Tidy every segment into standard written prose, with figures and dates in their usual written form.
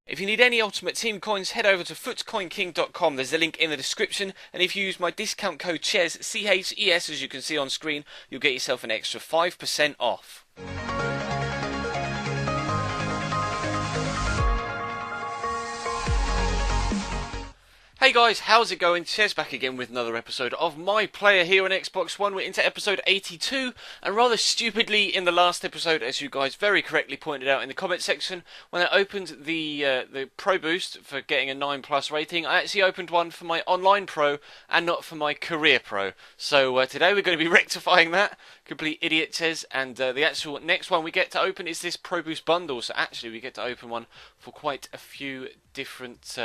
If you need any Ultimate Team coins, head over to footcoinking.com. There's a link in the description, and if you use my discount code CHES, C-H-E-S, as you can see on screen, you'll get yourself an extra 5% off. Hey guys, how's it going? Chez back again with another episode of My Player here on Xbox One. We're into episode 82, and rather stupidly in the last episode, as you guys very correctly pointed out in the comment section, when I opened the Pro Boost for getting a 9+ rating, I actually opened one for my Online Pro and not for my Career Pro. So today we're going to be rectifying that. Complete idiot, Chez, and the actual next one we get to open is this Pro Boost bundle, so actually we get to open one for quite a few different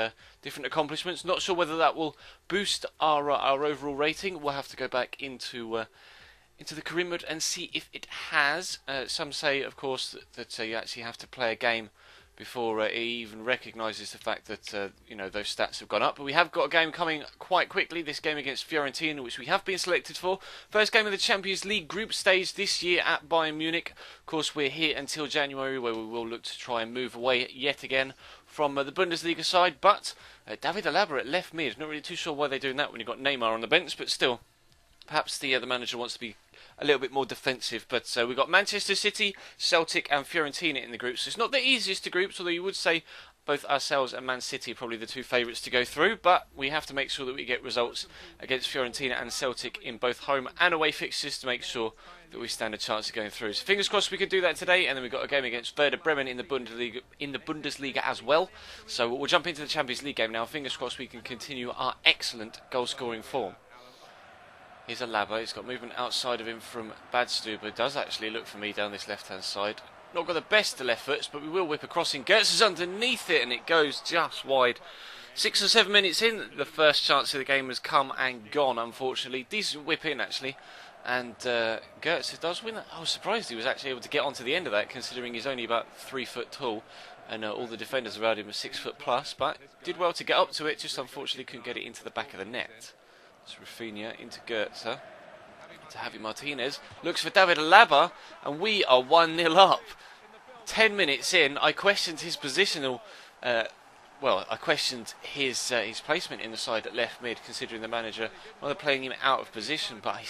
accomplishments. Not sure whether that will boost our overall rating. We'll have to go back into the career mode and see if it has. Some say, of course, that you actually have to play a game before it even recognises the fact that you know, those stats have gone up. But we have got a game coming quite quickly. This game against Fiorentina, which we have been selected for. First game of the Champions League group stage this year at Bayern Munich. Of course, we're here until January, where we will look to try and move away yet again from the Bundesliga side. But David Alaba at left mid. Not really too sure why they're doing that when you've got Neymar on the bench, but still, perhaps the manager wants to be a little bit more defensive. But we've got Manchester City, Celtic and Fiorentina in the group, so it's not the easiest of groups, although you would say both ourselves and Man City are probably the two favourites to go through. But we have to make sure that we get results against Fiorentina and Celtic in both home and away fixtures to make sure that we stand a chance of going through. So fingers crossed we can do that today, and then we've got a game against Werder Bremen in the Bundesliga as well. So we'll jump into the Champions League game now. Fingers crossed we can continue our excellent goal scoring form. Here's Alaba. He's got movement outside of him from Badstuber. Does actually look for me down this left-hand side. Not got the best of left foots, but we will whip across in. Gertz is underneath it, and it goes just wide. 6 or 7 minutes in, the first chance of the game has come and gone, unfortunately. Decent whip in, actually. And Gertz does win that. I was surprised he was actually able to get onto the end of that, considering he's only about 3 foot tall. And all the defenders around him are 6 foot plus. But did well to get up to it, just unfortunately couldn't get it into the back of the net. It's Rafinha into Gertz, to Javi Martinez, looks for David Alaba, and we are 1-0 up. 10 minutes in, I questioned his positional, I questioned his placement in the side at left mid, considering the manager rather playing him out of position, but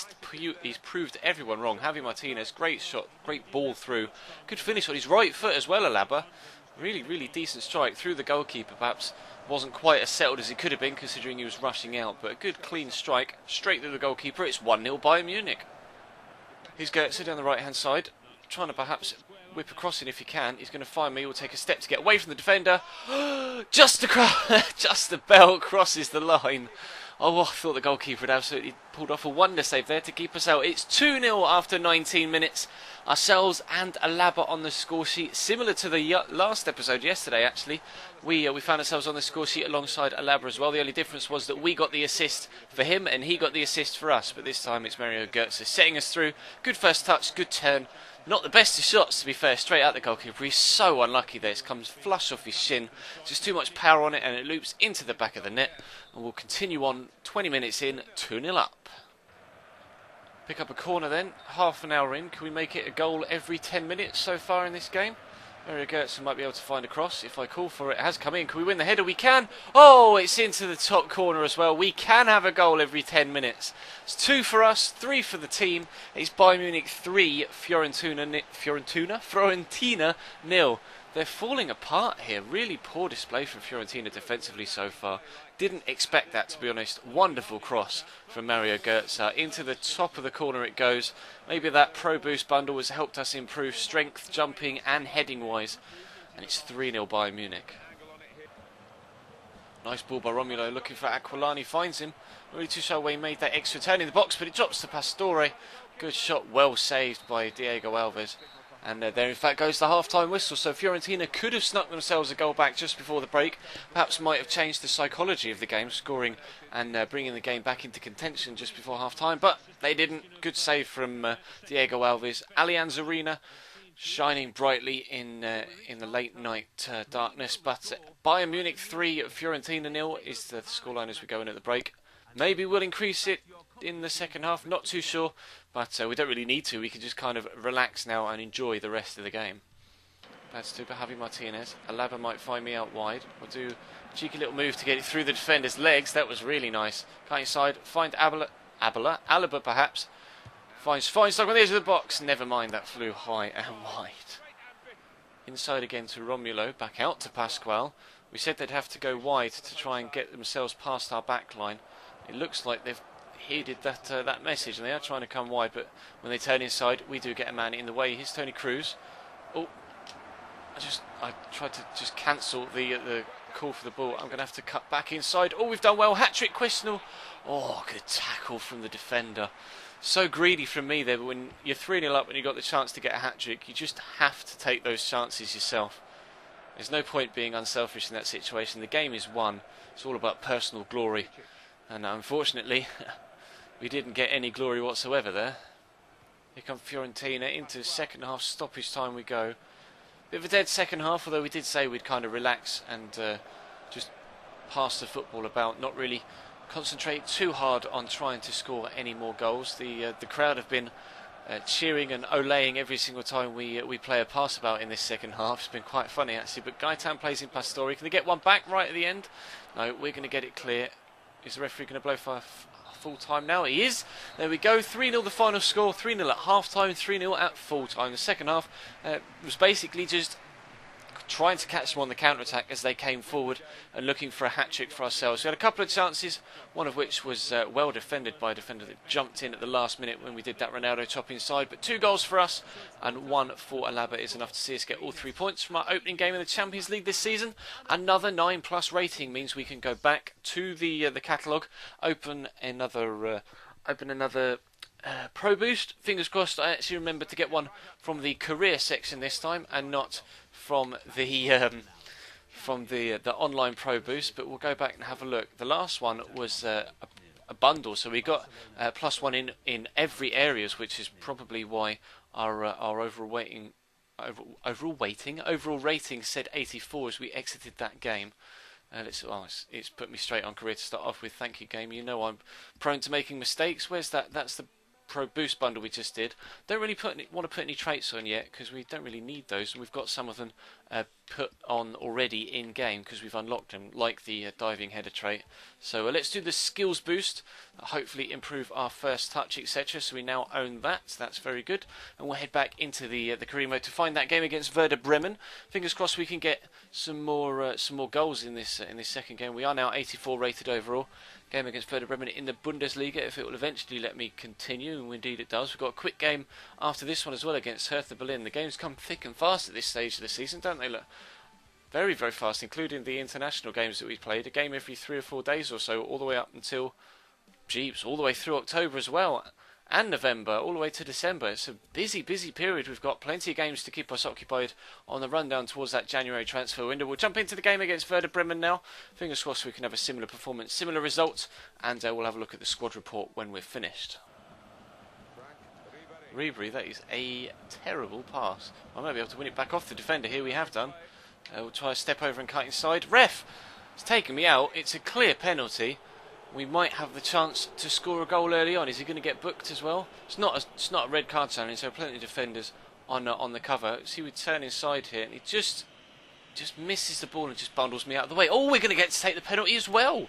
he's proved everyone wrong. Javi Martinez, great shot, great ball through, good finish on his right foot as well, Alaba. Really, really decent strike through the goalkeeper. Perhaps wasn't quite as settled as he could have been, considering he was rushing out. But a good, clean strike straight through the goalkeeper. It's 1-0 Bayern Munich. Here's Gertz down the right-hand side, trying to perhaps whip across it if he can. He's going to find me. Will take a step to get away from the defender. Just the bell crosses the line. Oh, I thought the goalkeeper had absolutely pulled off a wonder save there to keep us out. It's 2-0 after 19 minutes. Ourselves and Alaba on the score sheet, similar to the last episode yesterday. Actually, we found ourselves on the score sheet alongside Alaba as well. The only difference was that we got the assist for him and he got the assist for us. But this time it's Mario Götze setting us through. Good first touch, good turn. Not the best of shots, to be fair, straight at the goalkeeper. He's so unlucky there. It comes flush off his shin. Just too much power on it, and it loops into the back of the net. And we'll continue on 20 minutes in, 2-0 up. Pick up a corner then, half an hour in. Can we make it a goal every 10 minutes so far in this game? Mario Götze might be able to find a cross if I call for it. It has come in. Can we win the header? We can. Oh, it's into the top corner as well. We can have a goal every 10 minutes. It's 2 for us, 3 for the team. It's Bayern Munich 3, Fiorentina 0. They're falling apart here. Really poor display from Fiorentina defensively so far. Didn't expect that, to be honest. Wonderful cross from Mario Götze. Into the top of the corner it goes. Maybe that Pro Boost bundle has helped us improve strength, jumping and heading wise. And it's 3-0 Bayern Munich. Nice ball by Romulo, looking for Aquilani, finds him. Not really too sure where he made that extra turn in the box, but it drops to Pastore. Good shot, well saved by Diego Alves. And there in fact goes the half-time whistle. So Fiorentina could have snuck themselves a goal back just before the break. Perhaps might have changed the psychology of the game, scoring and bringing the game back into contention just before half-time. But they didn't. Good save from Diego Alves. Allianz Arena shining brightly in the late night darkness. But Bayern Munich 3, Fiorentina 0 is the scoreline as we go in at the break. Maybe we'll increase it in the second half, not too sure, but we don't really need to. We can just kind of relax now and enjoy the rest of the game. That's to Javi Martinez. Alaba might find me out wide. We'll do a cheeky little move to get it through the defender's legs. That was really nice. Cut inside, find Alaba perhaps. Finds Feinstock on the edge of the box. Never mind, that flew high and wide. Inside again to Romulo. Back out to Pascual. We said they'd have to go wide to try and get themselves past our back line. It looks like they've heeded that message and they are trying to come wide, but when they turn inside, we do get a man in the way. Here's Tony Cruz. Oh, I tried to just cancel the call for the ball. I'm going to have to cut back inside. Oh, we've done well. Hat-trick, Quisnell. Oh, good tackle from the defender. So greedy from me there, but when you're 3-0 up and you've got the chance to get a hat-trick, you just have to take those chances yourself. There's no point being unselfish in that situation. The game is won. It's all about personal glory. And unfortunately, we didn't get any glory whatsoever there. Here comes Fiorentina into second half stoppage time we go. Bit of a dead second half, although we did say we'd kind of relax and just pass the football about, not really concentrate too hard on trying to score any more goals. The crowd have been cheering and olaying every single time we play a pass about in this second half. It's been quite funny actually, but Gaetan plays in Pastore. Can they get one back right at the end? No, we're going to get it clear. Is the referee going to blow for full time now? He is. There we go. 3-0 the final score. 3-0 at half time, 3-0 at full time. The second half was basically just trying to catch them on the counter-attack as they came forward and looking for a hat-trick for ourselves. We had a couple of chances, one of which was well defended by a defender that jumped in at the last minute when we did that Ronaldo top inside. But 2 goals for us and 1 for Alaba is enough to see us get all 3 points from our opening game in the Champions League this season. Another 9+ rating means we can go back to the catalogue, open another Pro Boost. Fingers crossed I actually remember to get one from the career section this time and not from the online Pro Boost, but we'll go back and have a look. The last one was a bundle, so we got +1 in every areas, which is probably why our overall rating said 84 as we exited that game. It's put me straight on career to start off with. Thank you, game. You know I'm prone to making mistakes. Where's that? That's the Pro Boost bundle we just did. Don't really want to put any traits on yet because we don't really need those, and we've got some of them put on already in game because we've unlocked them, like the diving header trait. So let's do the skills boost, hopefully improve our first touch, etc. So we now own that. That's very good, and we'll head back into the career mode to find that game against Werder Bremen. Fingers crossed we can get some more goals in this second game. We are now 84 rated overall. Game against Werder Bremen in the Bundesliga, if it will eventually let me continue, and indeed it does. We've got a quick game after this one as well against Hertha Berlin. The games come thick and fast at this stage of the season, don't they? Look, very, very fast, including the international games that we played. A game every 3 or 4 days or so, all the way up until, all the way through October as well, and November, all the way to December. It's a busy, busy period. We've got plenty of games to keep us occupied on the rundown towards that January transfer window. We'll jump into the game against Werder Bremen now. Fingers crossed we can have a similar performance, similar results, and we'll have a look at the squad report when we're finished. Ribery, that is a terrible pass. I might be able to win it back off the defender here. We have done. We'll try to step over and cut inside. Ref! It's taken me out. It's a clear penalty. We might have the chance to score a goal early on. Is he going to get booked as well? It's not a red card challenge, so plenty of defenders on the cover. See, we turn inside here, and he just misses the ball and just bundles me out of the way. Oh, we're going to get to take the penalty as well.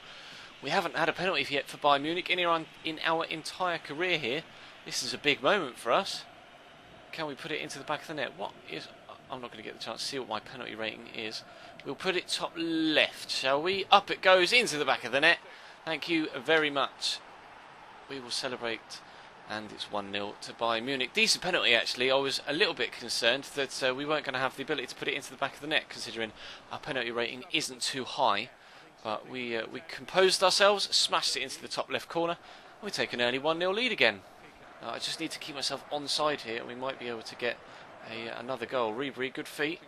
We haven't had a penalty yet for Bayern Munich in our entire career here. This is a big moment for us. Can we put it into the back of the net? I'm not going to get the chance to see what my penalty rating is. We'll put it top left, shall we? Up it goes into the back of the net. Thank you very much. We will celebrate, and it's 1-0 to Bayern Munich. Decent penalty, actually. I was a little bit concerned that we weren't going to have the ability to put it into the back of the net, considering our penalty rating isn't too high. But we composed ourselves, smashed it into the top left corner, and we take an early 1-0 lead again. I just need to keep myself onside here, and we might be able to get another goal. Ribery, good feet.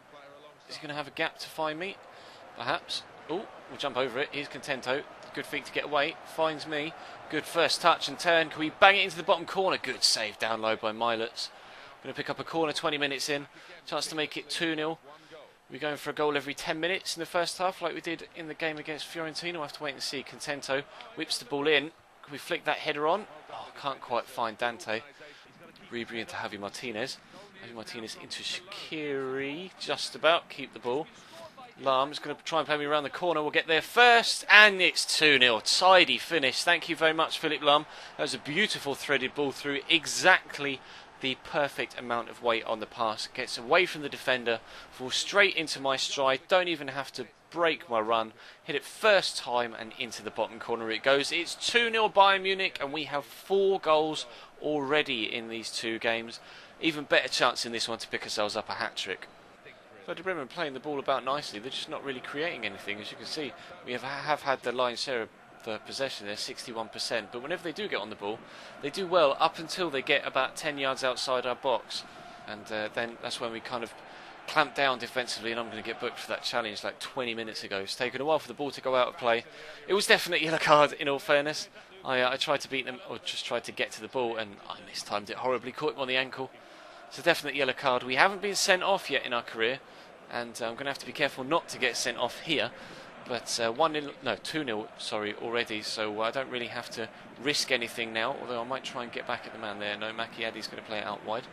Is he going to have a gap to find me? Perhaps. Oh, we'll jump over it. Here's Contento. Good feet to get away. Finds me. Good first touch and turn. Can we bang it into the bottom corner? Good save down low by Milets. Going to pick up a corner 20 minutes in. Chance to make it 2-0. We're going for a goal every 10 minutes in the first half, like we did in the game against Fiorentina. We'll have to wait and see. Contento whips the ball in. Can we flick that header on? Oh, can't quite find Dante. Ribery into Javi Martinez. Martinez into Shaqiri, just about, keep the ball. Lahm's going to try and play me around the corner. We'll get there first, and it's 2-0. Tidy finish. Thank you very much, Philip Lahm. That was a beautiful threaded ball through exactly the perfect amount of weight on the pass. Gets away from the defender, falls straight into my stride. Don't even have to break my run. Hit it first time, and into the bottom corner it goes. It's 2-0 Bayern Munich, and we have 4 goals already in these 2 games. Even better chance in this one to pick ourselves up a hat-trick. Werder Bremen playing the ball about nicely. They're just not really creating anything. As you can see, we have had the lion's share of the possession there, 61%. But whenever they do get on the ball, they do well up until they get about 10 yards outside our box. And then that's when we kind of clamp down defensively, and I'm going to get booked for that challenge like 20 minutes ago. It's taken a while for the ball to go out of play. It was definitely a yellow card, in all fairness. I tried to beat them, or just tried to get to the ball, and I mistimed it horribly, caught him on the ankle. It's a definite yellow card. We haven't been sent off yet in our career, and I'm going to have to be careful not to get sent off here. But 2-0, sorry, already, so I don't really have to risk anything now, although I might try and get back at the man there. No, Macchiadi's going to play it out wide.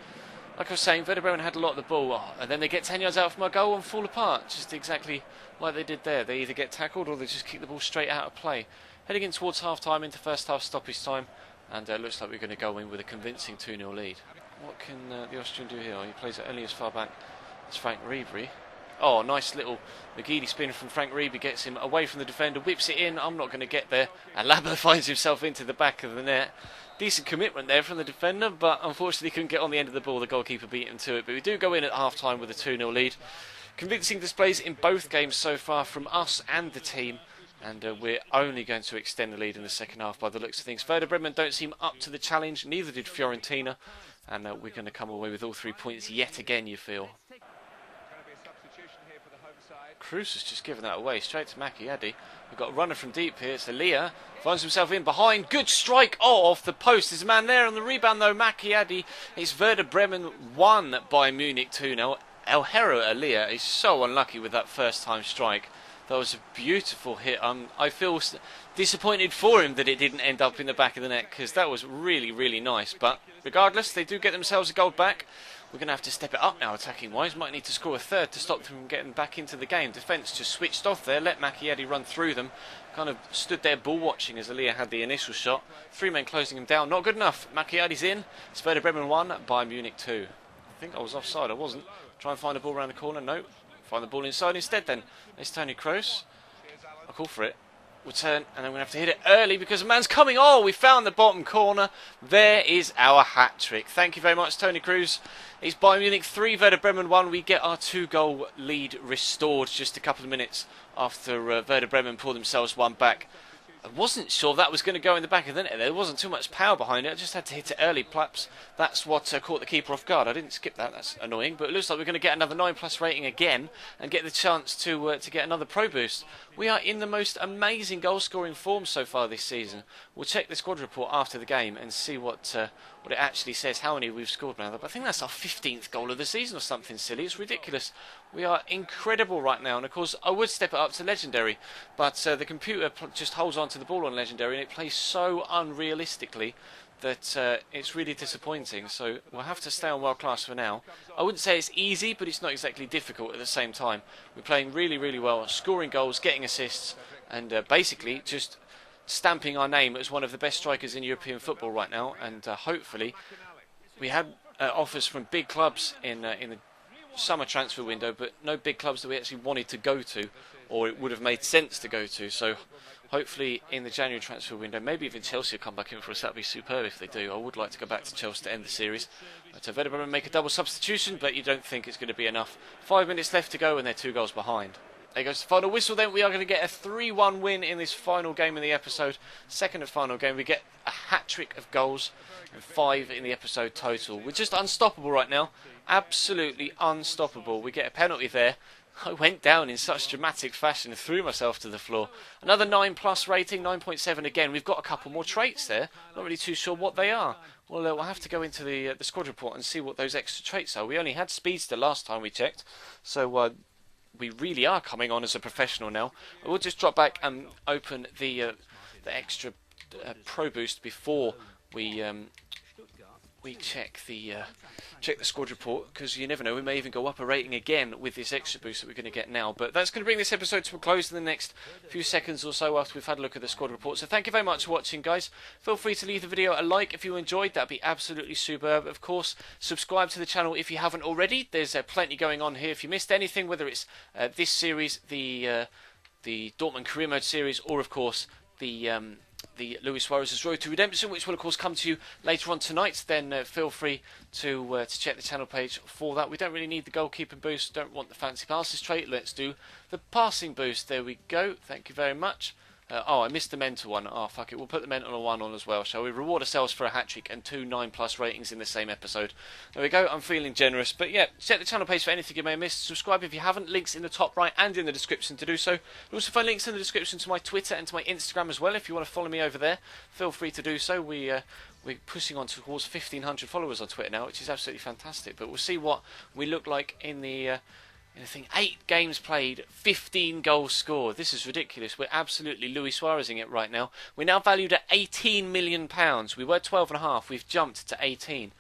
Like I was saying, Werder Bremen had a lot of the ball, and then they get 10 yards out from our goal and fall apart, just exactly like they did there. They either get tackled or they just kick the ball straight out of play. Heading in towards half-time, into first half stoppage time, and it looks like we're going to go in with a convincing 2-0 lead. What can the Austrian do here? He plays it only as far back as Frank Ribery. Oh, nice little McGeady spin from Frank Ribery, gets him away from the defender, whips it in. I'm not going to get there, and Labo finds himself into the back of the net. Decent commitment there from the defender, but unfortunately couldn't get on the end of the ball. The goalkeeper beat him to it, but we do go in at half-time with a 2-0 lead. Convincing displays in both games so far from us and the team, and we're only going to extend the lead in the second half by the looks of things. Werder Bremen don't seem up to the challenge, neither did Fiorentina, and we're going to come away with all 3 points yet again, you feel. Cruz has just given that away straight to Macchiadi. We've got a runner from deep here. It's Elia. Finds himself in behind. Good strike off the post. There's a man there on the rebound though. Macchiadi. It's Werder Bremen 1 by Munich 2-0. El Hero Elia is so unlucky with that first time strike. That was a beautiful hit. I feel disappointed for him that it didn't end up in the back of the net, because that was really, really nice. But regardless, they do get themselves a goal back. We're going to have to step it up now attacking-wise. Might need to score a third to stop them from getting back into the game. Defence just switched off there, let Macchiadi run through them. Kind of stood there ball-watching as Elia had the initial shot. 3 men closing him down. Not good enough. Macchiadi's in. It's Werder Bremen 1 by Munich 2. I think I was offside. I wasn't. Try and find the ball around the corner. No. Find the ball inside instead then. There's Tony Kroos. I'll call for it. We'll turn, and I'm going to have to hit it early because the man's coming. Oh, we found the bottom corner. There is our hat-trick. Thank you very much, Tony Kroos. It's Bayern Munich 3, Werder Bremen 1. We get our 2-goal lead restored just a couple of minutes after Werder Bremen pulled themselves one back. I wasn't sure that was going to go in the back of the net. There wasn't too much power behind it. I just had to hit it early, perhaps. That's what caught the keeper off guard. I didn't skip that. That's annoying. But it looks like we're going to get another 9+ rating again and get the chance to get another Pro Boost. We are in the most amazing goal-scoring form so far this season. We'll check the squad report after the game and see what it actually says, how many we've scored now. But I think that's our 15th goal of the season or something silly. It's ridiculous. We are incredible right now. And of course, I would step it up to Legendary. But the computer just holds on to the ball on Legendary, and it plays so unrealistically that it's really disappointing. So we'll have to stay on World Class for now. I wouldn't say it's easy, but it's not exactly difficult at the same time. We're playing really, really well, scoring goals, getting assists, and basically just stamping our name as one of the best strikers in European football right now. And hopefully, we had offers from big clubs in the summer transfer window, but no big clubs that we actually wanted to go to, or it would have made sense to go to. So hopefully in the January transfer window, maybe even Chelsea will come back in for us. That would be superb if they do. I would like to go back to Chelsea to end the series. But Werder Bremen make a double substitution, but you don't think it's going to be enough. 5 minutes left to go and they're 2 goals behind. There goes the final whistle then. We are going to get a 3-1 win in this final game in the episode. Second and final game. We get a hat-trick of goals and 5 in the episode total. We're just unstoppable right now. Absolutely unstoppable. We get a penalty there. I went down in such dramatic fashion and threw myself to the floor. Another 9+ rating, 9.7 again. We've got a couple more traits there. Not really too sure what they are. Well, we'll have to go into the squad report and see what those extra traits are. We only had Speedster last time we checked. So we really are coming on as a professional now. I will just drop back and open the extra Pro Boost before we we check the squad report, because you never know, we may even go up a rating again with this extra boost that we're going to get now. But that's going to bring this episode to a close in the next few seconds or so after we've had a look at the squad report. So thank you very much for watching, guys. Feel free to leave the video a like if you enjoyed. That'd be absolutely superb. Of course, subscribe to the channel if you haven't already. There's plenty going on here. If you missed anything, whether it's this series, the Dortmund Career Mode series, or of course the Luis Suarez Road to Redemption, which will of course come to you later on tonight, then feel free to check the channel page for that. We don't really need the goalkeeping boost, don't want the fancy passes trait. Let's do the passing boost. There we go. Thank you very much. Oh, I missed the mental one. Oh, fuck it. We'll put the mental one on as well, shall we? Reward ourselves for a hat-trick and 2 9+ ratings in the same episode. There we go. I'm feeling generous. But yeah, check the channel page for anything you may have missed. Subscribe if you haven't. Links in the top right and in the description to do so. You'll also find links in the description to my Twitter and to my Instagram as well. If you want to follow me over there, feel free to do so. We're pushing on towards 1,500 followers on Twitter now, which is absolutely fantastic. But we'll see what we look like in the... I think 8 games played, 15 goals scored. This is ridiculous. We're absolutely Luis Suarezing it right now. We're now valued at £18 million. We were 12.5. We've jumped to 18.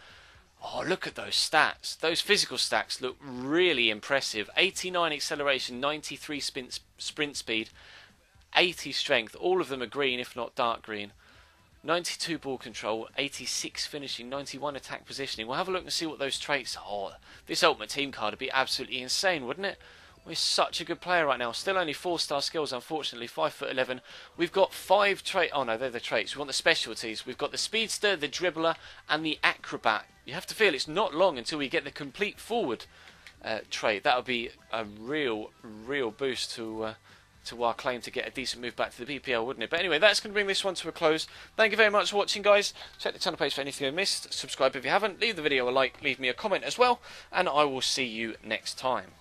Oh, look at those stats. Those physical stats look really impressive. 89 acceleration, 93 sprint speed, 80 strength. All of them are green, if not dark green. 92 ball control, 86 finishing, 91 attack positioning. We'll have a look and see what those traits are. Oh, this Ultimate Team card would be absolutely insane, wouldn't it? We're such a good player right now. Still only 4-star skills, unfortunately. 5'11". We've got 5 traits. Oh no, they're the traits. We want the specialties. We've got the speedster, the dribbler, and the acrobat. You have to feel it's not long until we get the complete forward trait. That would be a real boost to our claim to get a decent move back to the BPL, wouldn't it? But anyway, that's going to bring this one to a close. Thank you very much for watching, guys. Check the channel page for anything you missed. Subscribe if you haven't. Leave the video a like. Leave me a comment as well. And I will see you next time.